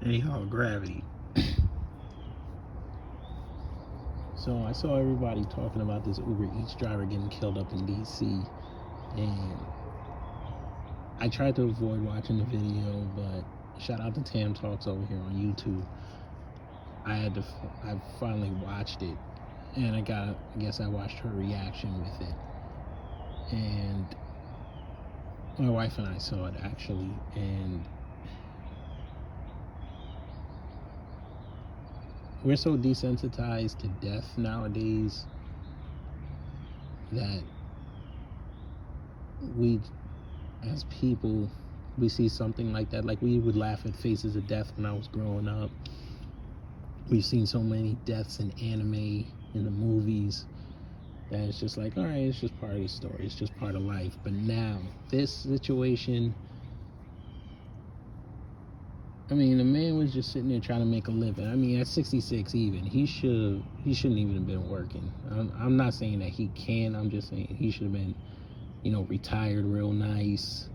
Anyhow, gravity. So I saw everybody talking about this Uber Eats driver getting killed up in DC, and I tried to avoid watching the video, but shout out to Tam Talks over here on YouTube. I finally watched it, and I guess I watched her reaction with it, and my wife and I saw it actually, and we're so desensitized to death nowadays that we, as people, we see something like that. Like, we would laugh at Faces of Death when I was growing up. We've seen so many deaths in anime, in the movies, that it's just like, all right, it's just part of the story. It's just part of life. But now, this situation, I mean, the man was just sitting there trying to make a living. I mean, at 66 even, he shouldn't even have been working. I'm not saying that he can. I'm just saying he should have been, retired real nice,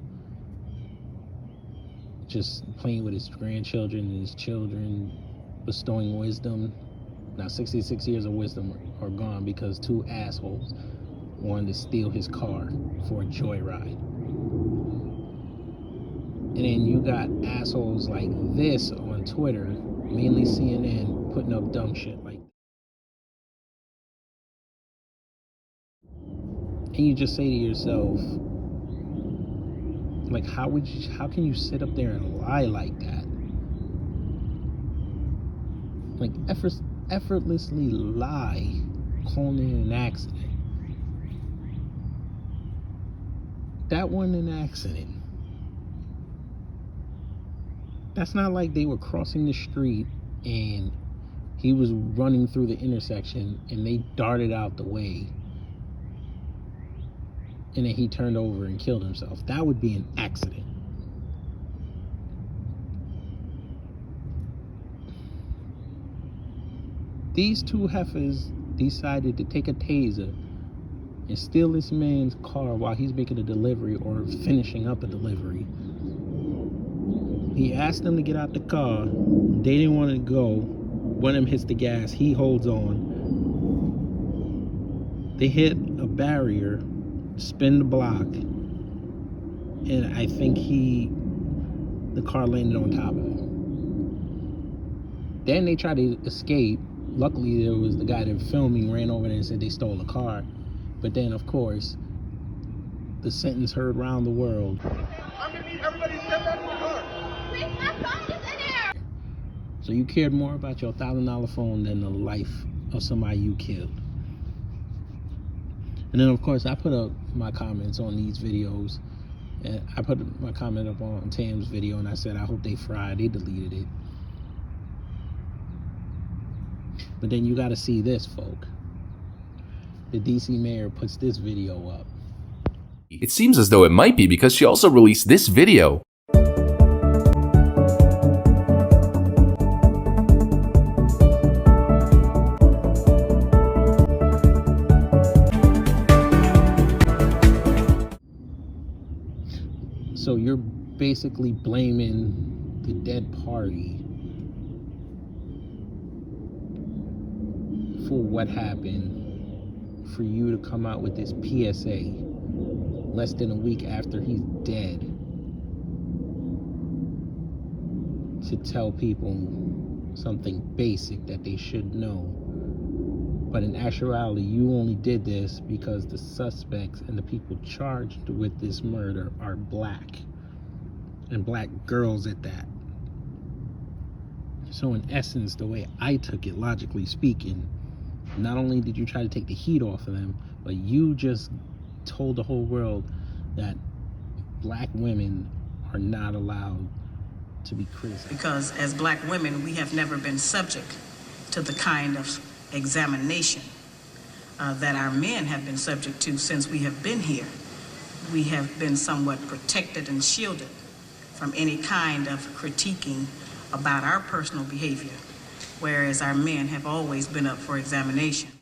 just playing with his grandchildren and his children, bestowing wisdom. Now 66 years of wisdom are gone because two assholes wanted to steal his car for a joyride. And then you got assholes like this on Twitter, mainly CNN, putting up dumb shit like that. And you just say to yourself, like, how can you sit up there and lie like that? Like, effortlessly lie, calling it an accident. That wasn't an accident. That's not like they were crossing the street and he was running through the intersection and they darted out the way and then he turned over and killed himself. That would be an accident. These two heifers decided to take a taser and steal this man's car while he's making a delivery or finishing up a delivery. He asked them to get out the car. They didn't want to go. One of them hits the gas. He holds on. They hit a barrier, spin the block, and I think the car landed on top of him. Then they tried to escape. Luckily, there was the guy that was filming, ran over there and said they stole the car. But then, of course, the sentence heard around the world. I'm gonna need everybody to step back in the car. Please, my phone is in there. So you cared more about your $1,000 phone than the life of somebody you killed. And then, of course, I put up my comments on these videos. And I put my comment up on Tam's video, and I said, I hope they fried. They deleted it. But then you got to see this, folk. The DC mayor puts this video up. It seems as though it might be because she also released this video. So you're basically blaming the dead party for what happened, for you to come out with this PSA less than a week after he's dead to tell people something basic that they should know. But in actuality, you only did this because the suspects and the people charged with this murder are black, and black girls at that. So in essence, the way I took it, logically speaking, not only did you try to take the heat off of them, but you just told the whole world that black women are not allowed to be criticized. Because as black women, we have never been subject to the kind of examination that our men have been subject to since we have been here. We have been somewhat protected and shielded from any kind of critiquing about our personal behavior, whereas our men have always been up for examination.